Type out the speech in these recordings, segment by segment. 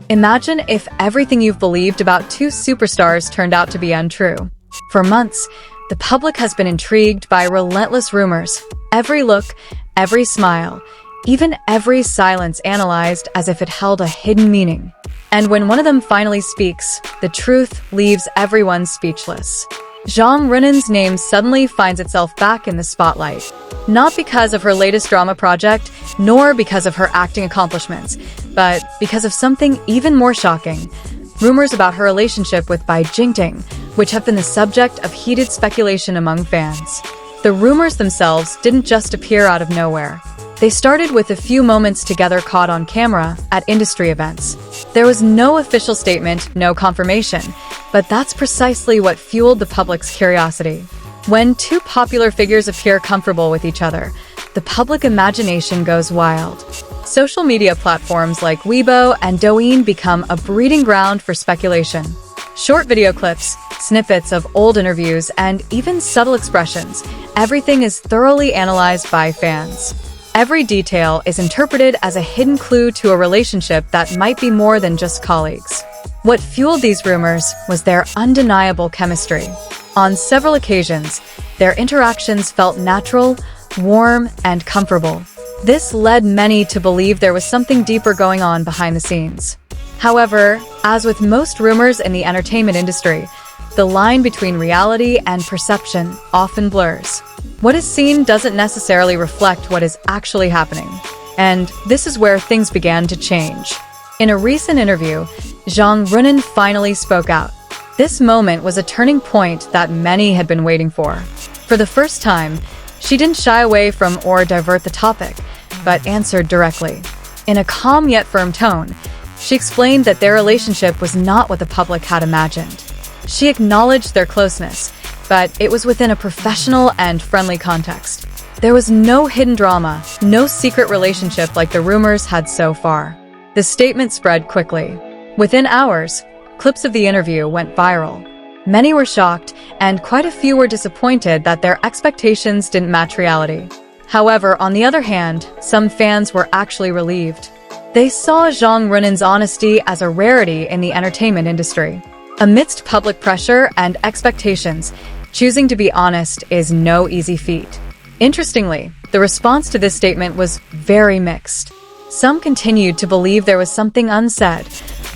Imagine if everything you've believed about two superstars turned out to be untrue. For months, the public has been intrigued by relentless rumors. Every look, every smile, even every silence analyzed as if it held a hidden meaning. And when one of them finally speaks, the truth leaves everyone speechless. Zhang Ruonan's name suddenly finds itself back in the spotlight. Not because of her latest drama project, nor because of her acting accomplishments, but because of something even more shocking. Rumors about her relationship with Bai Jingting, which have been the subject of heated speculation among fans. The rumors themselves didn't just appear out of nowhere. They started with a few moments together caught on camera at industry events. There was no official statement, no confirmation, but that's precisely what fueled the public's curiosity. When two popular figures appear comfortable with each other, the public imagination goes wild. Social media platforms like Weibo and Douyin become a breeding ground for speculation. Short video clips, snippets of old interviews, and even subtle expressions, everything is thoroughly analyzed by fans. Every detail is interpreted as a hidden clue to a relationship that might be more than just colleagues. What fueled these rumors was their undeniable chemistry. On several occasions, their interactions felt natural, warm, and comfortable. This led many to believe there was something deeper going on behind the scenes. However, as with most rumors in the entertainment industry, the line between reality and perception often blurs. What is seen doesn't necessarily reflect what is actually happening. And this is where things began to change. In a recent interview, Zhang Ruonan finally spoke out. This moment was a turning point that many had been waiting for. For the first time, she didn't shy away from or divert the topic, but answered directly. In a calm yet firm tone, she explained that their relationship was not what the public had imagined. She acknowledged their closeness, but it was within a professional and friendly context. There was no hidden drama, no secret relationship like the rumors had so far. The statement spread quickly. Within hours, clips of the interview went viral. Many were shocked, and quite a few were disappointed that their expectations didn't match reality. However, on the other hand, some fans were actually relieved. They saw Zhang Ruonan's honesty as a rarity in the entertainment industry. Amidst public pressure and expectations, choosing to be honest is no easy feat. Interestingly, the response to this statement was very mixed. Some continued to believe there was something unsaid,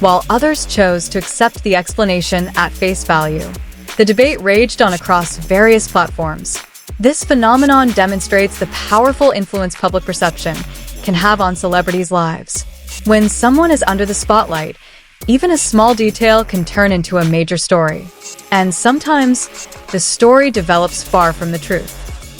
while others chose to accept the explanation at face value. The debate raged on across various platforms. This phenomenon demonstrates the powerful influence public perception can have on celebrities' lives. When someone is under the spotlight, even a small detail can turn into a major story. And sometimes, the story develops far from the truth.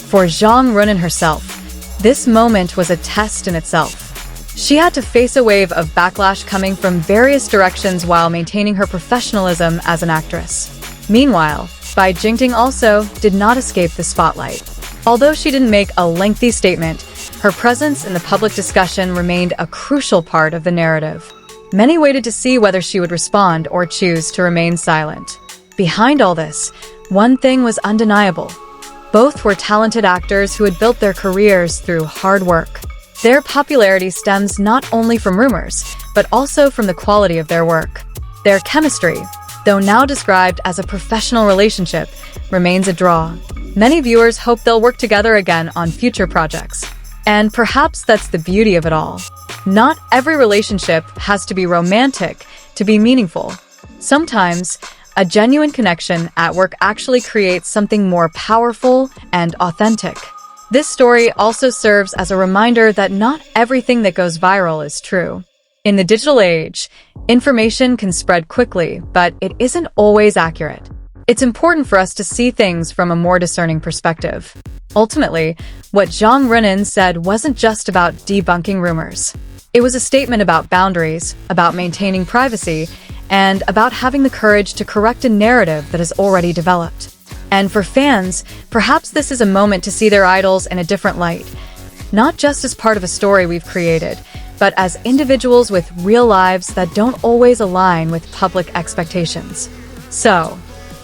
For Zhang Ruonan herself, this moment was a test in itself. She had to face a wave of backlash coming from various directions while maintaining her professionalism as an actress. Meanwhile, Bai Jingting also did not escape the spotlight. Although she didn't make a lengthy statement, her presence in the public discussion remained a crucial part of the narrative. Many waited to see whether she would respond or choose to remain silent. Behind all this, one thing was undeniable. Both were talented actors who had built their careers through hard work. Their popularity stems not only from rumors, but also from the quality of their work. Their chemistry, though now described as a professional relationship, remains a draw. Many viewers hope they'll work together again on future projects. And perhaps that's the beauty of it all. Not every relationship has to be romantic to be meaningful. Sometimes, a genuine connection at work actually creates something more powerful and authentic. This story also serves as a reminder that not everything that goes viral is true. In the digital age, information can spread quickly, but it isn't always accurate. It's important for us to see things from a more discerning perspective. Ultimately, what Zhang Ruonan said wasn't just about debunking rumors. It was a statement about boundaries, about maintaining privacy, and about having the courage to correct a narrative that has already developed. And for fans, perhaps this is a moment to see their idols in a different light, not just as part of a story we've created, but as individuals with real lives that don't always align with public expectations. So,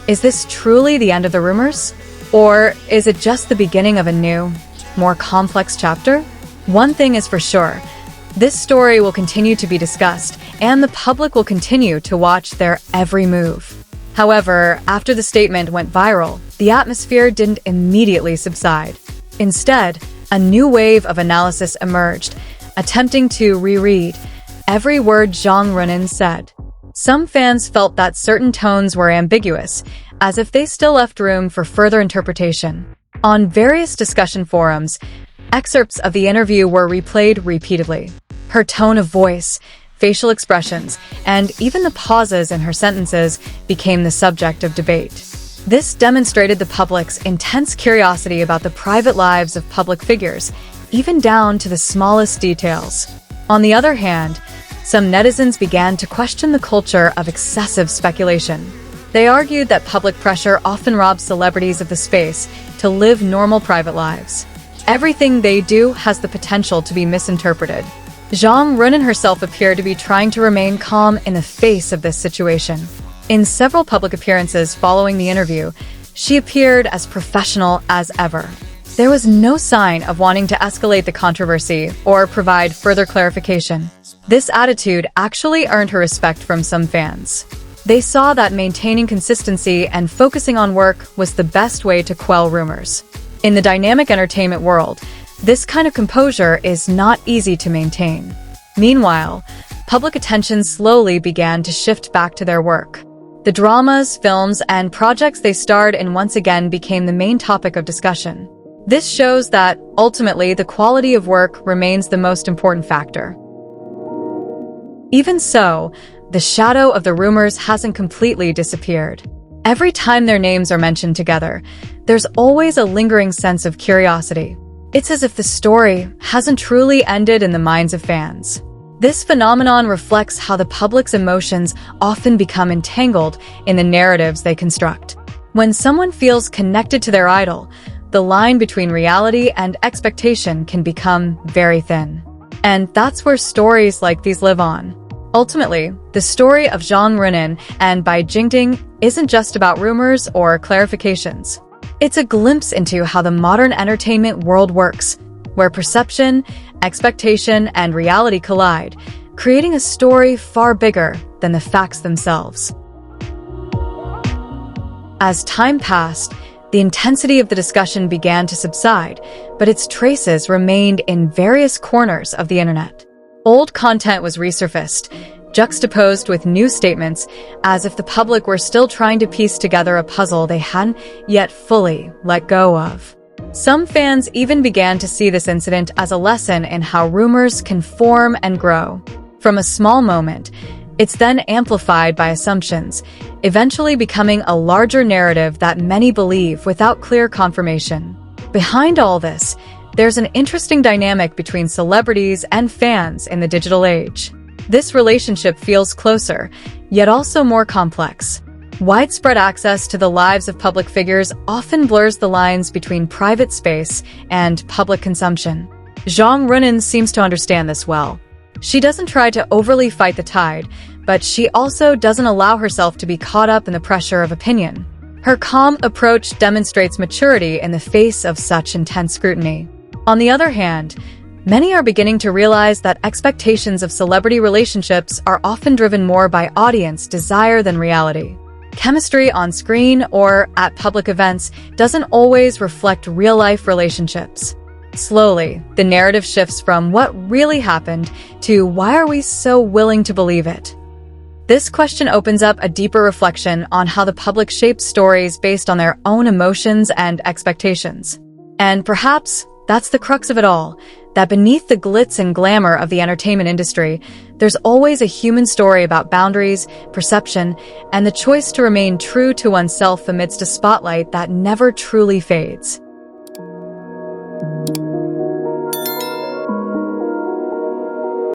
is this truly the end of the rumors? Or is it just the beginning of a new, more complex chapter? One thing is for sure, This story will continue to be discussed, and the public will continue to watch their every move. However, after the statement went viral, the atmosphere didn't immediately subside. Instead, a new wave of analysis emerged, attempting to reread every word Zhang Ruonan said. Some fans felt that certain tones were ambiguous, as if they still left room for further interpretation. On various discussion forums, excerpts of the interview were replayed repeatedly. Her tone of voice, facial expressions, and even the pauses in her sentences became the subject of debate. This demonstrated the public's intense curiosity about the private lives of public figures, even down to the smallest details. On the other hand, some netizens began to question the culture of excessive speculation. They argued that public pressure often robs celebrities of the space to live normal private lives. Everything they do has the potential to be misinterpreted. Zhang Ruonan herself appeared to be trying to remain calm in the face of this situation. In several public appearances following the interview, she appeared as professional as ever. There was no sign of wanting to escalate the controversy or provide further clarification. This attitude actually earned her respect from some fans. They saw that maintaining consistency and focusing on work was the best way to quell rumors. In the dynamic entertainment world, this kind of composure is not easy to maintain. Meanwhile, public attention slowly began to shift back to their work. The dramas, films, and projects they starred in once again became the main topic of discussion. This shows that, ultimately, the quality of work remains the most important factor. Even so, the shadow of the rumors hasn't completely disappeared. Every time their names are mentioned together, there's always a lingering sense of curiosity. It's as if the story hasn't truly ended in the minds of fans. This phenomenon reflects how the public's emotions often become entangled in the narratives they construct. When someone feels connected to their idol, the line between reality and expectation can become very thin. And that's where stories like these live on. Ultimately, the story of Zhang Ruonan and Bai Jingting isn't just about rumors or clarifications. It's a glimpse into how the modern entertainment world works, where perception, expectation, and reality collide, creating a story far bigger than the facts themselves. As time passed, the intensity of the discussion began to subside, but its traces remained in various corners of the internet. Old content was resurfaced, juxtaposed with new statements, as if the public were still trying to piece together a puzzle they hadn't yet fully let go of. Some fans even began to see this incident as a lesson in how rumors can form and grow. From a small moment, it's then amplified by assumptions, eventually becoming a larger narrative that many believe without clear confirmation. Behind all this, there's an interesting dynamic between celebrities and fans in the digital age. This relationship feels closer, yet also more complex. Widespread access to the lives of public figures often blurs the lines between private space and public consumption. Zhang Ruonan seems to understand this well. She doesn't try to overly fight the tide, but she also doesn't allow herself to be caught up in the pressure of opinion. Her calm approach demonstrates maturity in the face of such intense scrutiny. On the other hand, many are beginning to realize that expectations of celebrity relationships are often driven more by audience desire than reality. Chemistry on screen or at public events doesn't always reflect real-life relationships. Slowly, the narrative shifts from what really happened to why are we so willing to believe it? This question opens up a deeper reflection on how the public shapes stories based on their own emotions and expectations. And perhaps that's the crux of it all, that beneath the glitz and glamour of the entertainment industry, there's always a human story about boundaries, perception, and the choice to remain true to oneself amidst a spotlight that never truly fades.